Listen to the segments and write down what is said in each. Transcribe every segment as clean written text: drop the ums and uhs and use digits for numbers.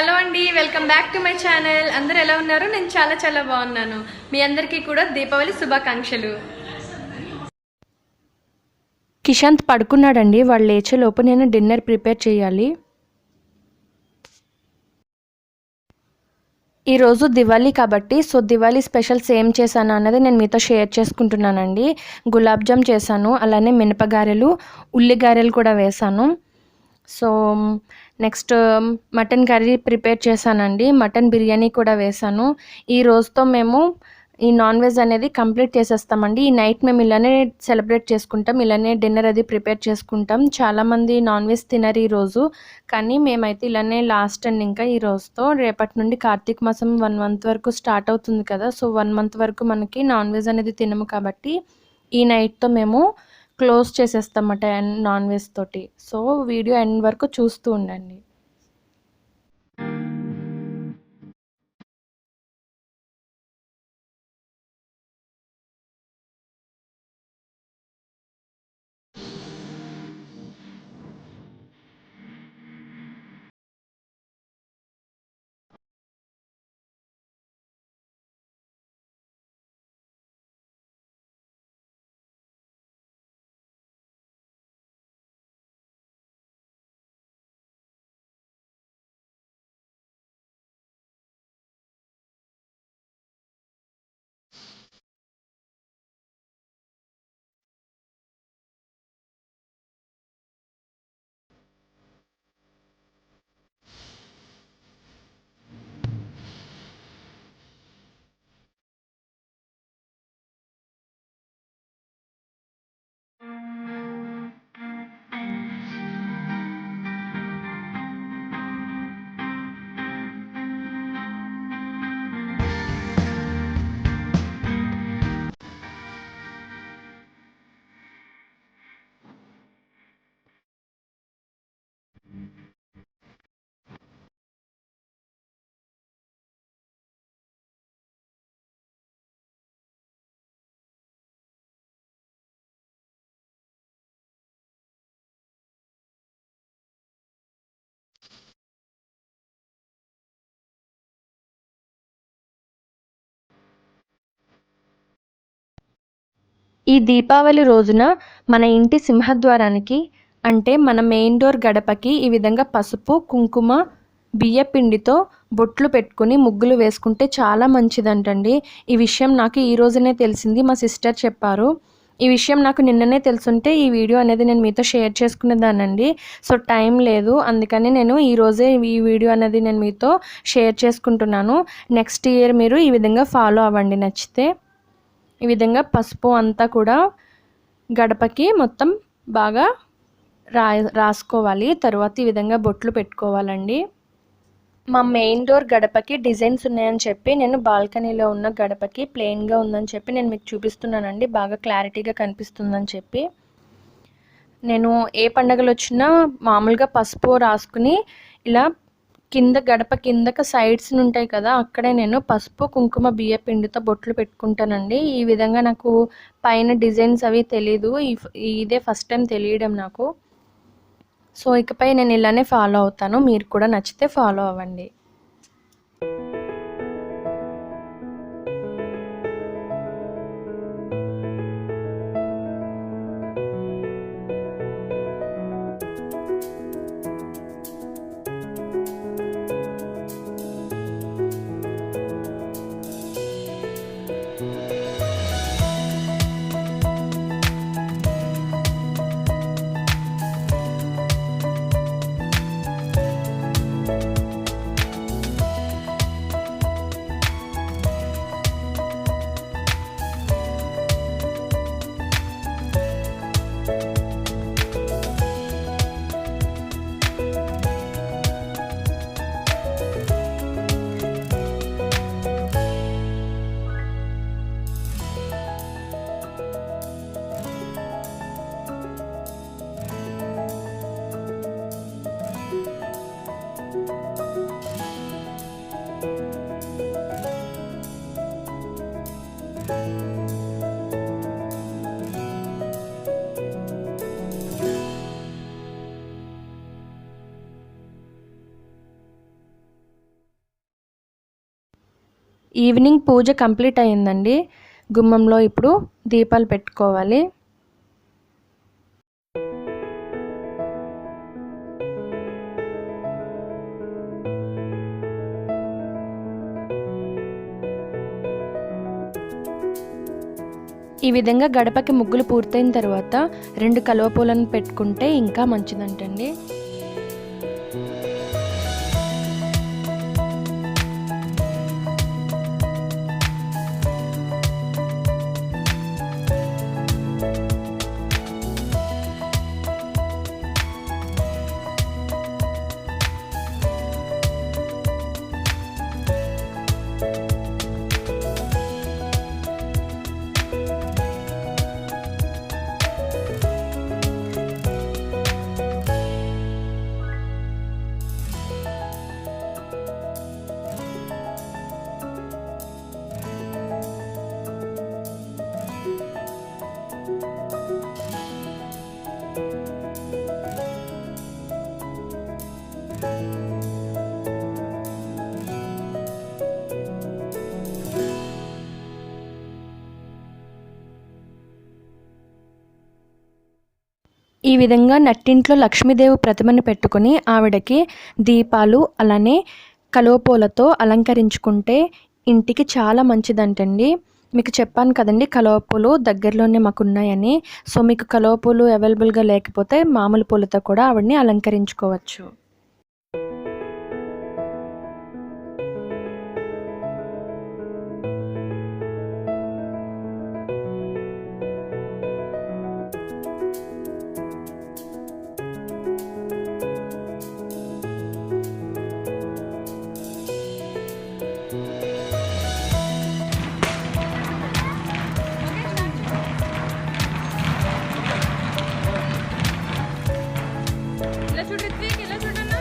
Hello అండి, welcome back to my channel. అందరూ ఎలా ఉన్నారు? నేను చాలా చాలా బాగున్నాను. మీ అందరికీ కూడా దీపావళి శుభాకాంక్షలు. కిషాంత్ పడుకున్నాడండి. వాళ్ళు లేచేలోపు నేను డిన్నర్ ప్రిపేర్ చేయాలి. ఈరోజు దివాళీ కాబట్టి దివాళీ స్పెషల్స్ ఏం చేశాను అన్నది నేను మీతో షేర్ చేసుకుంటున్నానండి. గులాబ్ జామ్ చేశాను, అలానే మినపగారెలు, ఉల్లిగారెలు కూడా వేశాను. నెక్స్ట్ మటన్ కర్రీ ప్రిపేర్ చేశానండి. మటన్ బిర్యానీ కూడా వేశాను. ఈ రోజుతో మేము ఈ నాన్ వెజ్ అనేది కంప్లీట్ చేసేస్తామండి. ఈ నైట్ మేము ఇలానే సెలబ్రేట్ చేసుకుంటాం, ఇలానే డిన్నర్ అది ప్రిపేర్ చేసుకుంటాం. చాలామంది నాన్ వెజ్ తినరు ఈరోజు, కానీ మేమైతే ఇలానే లాస్ట్ అండ్ ఇంకా ఈ రోజుతో రేపటి నుండి కార్తీక మాసం 1 మంత్ వరకు స్టార్ట్ అవుతుంది కదా. 1 మంత్ వరకు మనకి నాన్ వెజ్ అనేది తినము కాబట్టి ఈ నైట్తో మేము క్లోజ్ చేసేస్తామట నాన్ వెజ్ తోటి. వీడియో ఎండ్ వరకు చూస్తూ ఉండండి. ఈ దీపావళి రోజున మన ఇంటి సింహద్వారానికి అంటే మన మెయిన్ డోర్ గడపకి ఈ విధంగా పసుపు, కుంకుమ, బియ్యపిండితో బొట్లు పెట్టుకుని ముగ్గులు వేసుకుంటే చాలా మంచిదంటండి. ఈ విషయం నాకు ఈ రోజునే తెలిసింది, మా సిస్టర్ చెప్పారు. ఈ విషయం నాకు నిన్ననే తెలుసుంటే ఈ వీడియో అనేది నేను మీతో షేర్ చేసుకునేదానండి. టైం లేదు, అందుకని నేను ఈరోజే ఈ వీడియో అనేది నేను మీతో షేర్ చేసుకుంటున్నాను. నెక్స్ట్ ఇయర్ మీరు ఈ విధంగా ఫాలో అవ్వండి నచ్చితే. ఈ విధంగా పసుపు అంతా కూడా గడపకి మొత్తం బాగా రాసుకోవాలి. తర్వాత ఈ విధంగా బొట్లు పెట్టుకోవాలండి. మా మెయిన్ డోర్ గడపకి డిజైన్స్ ఉన్నాయని చెప్పి నేను బాల్కనీలో ఉన్న గడపకి ప్లెయిన్గా ఉందని చెప్పి నేను మీకు చూపిస్తున్నానండి, బాగా క్లారిటీగా కనిపిస్తుందని చెప్పి. నేను ఏ పండుగలు వచ్చినా మామూలుగా పసుపు రాసుకుని ఇలా కింద గడప కిందక సైడ్స్ ఉంటాయి కదా, అక్కడే నేను పసుపు, కుంకుమ, బియ్య పిండితో బొట్లు పెట్టుకుంటానండి. ఈ విధంగా నాకు పైన డిజైన్స్ అవి తెలీదు, ఇదే ఫస్ట్ టైం తెలియడం నాకు. ఇకపై నేను ఇలానే ఫాలో అవుతాను, మీరు కూడా నచ్చితే ఫాలో అవ్వండి. ఈవినింగ్ పూజ కంప్లీట్ అయ్యిందండి. గుమ్మంలో ఇప్పుడు దీపాలు పెట్టుకోవాలి. ఈ విధంగా గడపకి ముగ్గులు పూర్తయిన తర్వాత 2 కలువ పూలను పెట్టుకుంటే ఇంకా మంచిదంటండి. ఈ విధంగా నట్టింట్లో లక్ష్మీదేవి ప్రతిమను పెట్టుకుని ఆవిడకి దీపాలు అలానే కలువపూలతో అలంకరించుకుంటే ఇంటికి చాలా మంచిదంటండి. మీకు చెప్పాను కదండి కలువపూలు దగ్గరలోనే మాకు ఉన్నాయని. సో మీకు కలువపూలు అవైలబుల్గా లేకపోతే మామూలు పూలతో కూడా ఆవిడని అలంకరించుకోవచ్చు. ఇలా చూడు రిత్విక్, ఇలా చూడన్నా.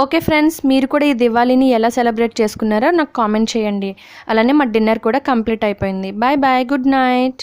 ఓకే ఫ్రెండ్స్, మీరు కూడా ఈ దివాళీని ఎలా సెలబ్రేట్ చేసుకున్నారో నాకు కామెంట్ చేయండి. అలానే మా డిన్నర్ కూడా కంప్లీట్ అయిపోయింది. Bye bye, good night.